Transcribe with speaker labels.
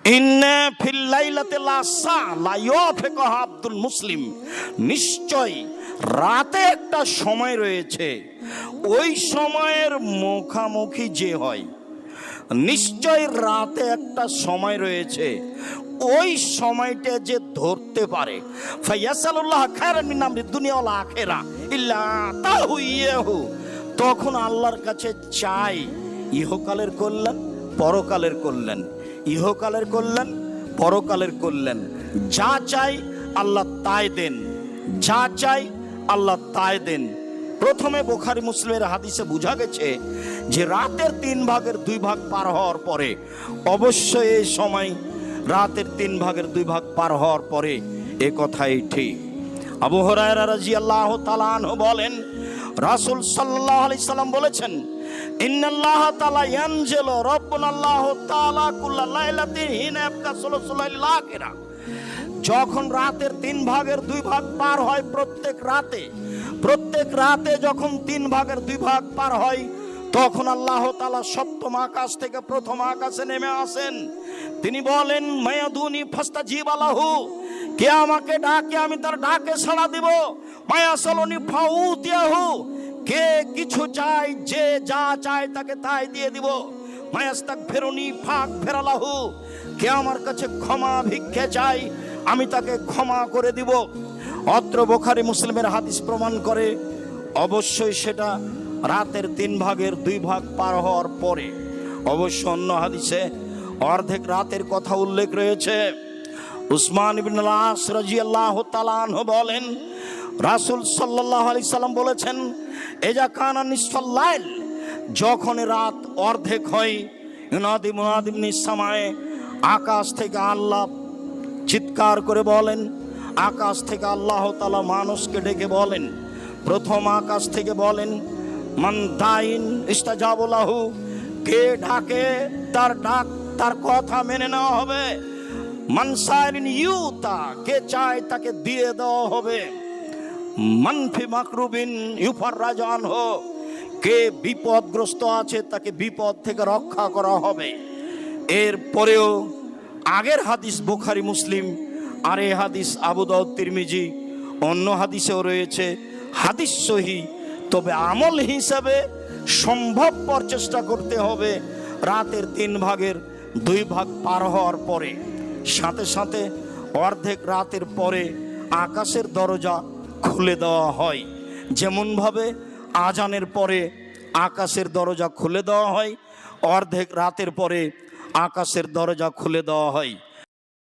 Speaker 1: ইন্না ফিল লাইলাতি লাসা লা ইয়াফিকুহা আব্দুল মুসলিম, নিশ্চয় রাতে একটা সময় রয়েছে, ওই সময়ের মুখামুখি যে হয়, নিশ্চয় রাতে একটা সময় রয়েছে, ওই সময়টা যে ধরতে পারে, ফায়াসালুল্লাহ খায়রান মিন আমরি দুনিয়া ওয়াল আখিরা ইল্লা আতাহু ইয়াহু, তখন আল্লাহর কাছে চাই ইহকালের কল্যাণ, পরকালের কল্যাণ, ইহকালের কল্যাণ, পরকালের কল্যাণ। যা চাই আল্লাহ তাই দেন, যা চাই আল্লাহ তাই দেন। প্রথমে বুখারী মুসলিমের হাদিসে বোঝা গেছে যে রাতের 3 ভাগের 2 ভাগ পার হওয়ার পরে, অবশ্যই এই সময় রাতের 3 ভাগের 2 ভাগ পার হওয়ার পরে, এ কথাই ঠিক। আবু হুরায়রা রাদিয়াল্লাহু তাআলা আনহু বলেন, রাসূল সাল্লাল্লাহু আলাইহি সাল্লাম বলেছেন, ইন্নাল্লাহ তাআলা ইয়ানজিলু রাব্বুনাল্লাহু তাআলা কুল্লা লাইলাতিন হিনা ইয়াবকা সুলুসুল লাইলিল আখিরা, যখন রাতের 3 ভাগের 2 ভাগ পার হয়, প্রত্যেক রাতে যখন 3 ভাগের 2 ভাগ পার হয়, তখন আল্লাহ তাআলা সপ্তম আকাশ থেকে প্রথম আকাশে নেমে আসেন। তিনি বলেন, মায়াদুনি ফাস্তাজিব লাহু, কে আমাকে ডাকে আমি তার ডাকে সাড়া দেব। মায়াসালুনি ফাউতিয়াহু, কে কিছু চাই, যে যা চায় তাকে তাই দিয়ে দিব। মায়াস্তাগফিরুনি ফাগফিরালাহু, কে আমার কাছে ক্ষমা ভিক্ষে চাই, আমি তাকে ক্ষমা করে দিব। অত্র বুখারী মুসলিমের হাদিস প্রমাণ করে অবশ্যই সেটা রাতের 3 ভাগের 2 ভাগ পার হওয়ার পরে। অবশ্য অন্য হাদিসে অর্ধেক রাতের কথা উল্লেখ রয়েছে। উসমান ইবনে আস রাদিয়াল্লাহু তাআলা আনহু বলেন, রাসূল সাল্লাল্লাহু আলাইহি সাল্লাম বলেছেন, এজা কানা নিসফাল লাইল, যখন রাত অর্ধেক হয়, ইউনাদি মুনাদিম মিনাস সামায়ে, আকাশ থেকে আল্লাহ চিৎকার করে বলেন, আকাশ থেকে আল্লাহ তাআলা মানুষকে ডেকে বলেন, প্রথম আকাশ থেকে বলেন, মান দাইন ইস্তাজাবু লাহু, কে ডাকে তার ডাক, তার কথা মেনে নেওয়া হবে। মান সাইরিন ইউতা, কে চায় তাকে দিয়ে দেওয়া হবে। মান ফি মাকরুবিন ইউফাররাজু আনহু, কে বিপদগ্রস্ত আছে তাকে বিপদ থেকে রক্ষা করা হবে। এর পরেও আগের হাদিস বুখারী মুসলিম, আর এই হাদিস আবু দাউদ তিরমিজি, অন্য হাদিসেও রয়েছে, হাদিস সহিহ। তবে আমল হিসাবে সম্ভবপর চেষ্টা করতে হবে রাতের 3 ভাগের 2 ভাগ পার হওয়ার পরে। সাথে সাথে অর্ধেক রাতের পরে আকাশের দরজা খুলে দেওয়া হয়, যেমনভাবে আজানের পরে আকাশের দরজা খুলে দেওয়া হয়, অর্ধেক রাতের পরে আকাশের দরজা খুলে দেওয়া হয়।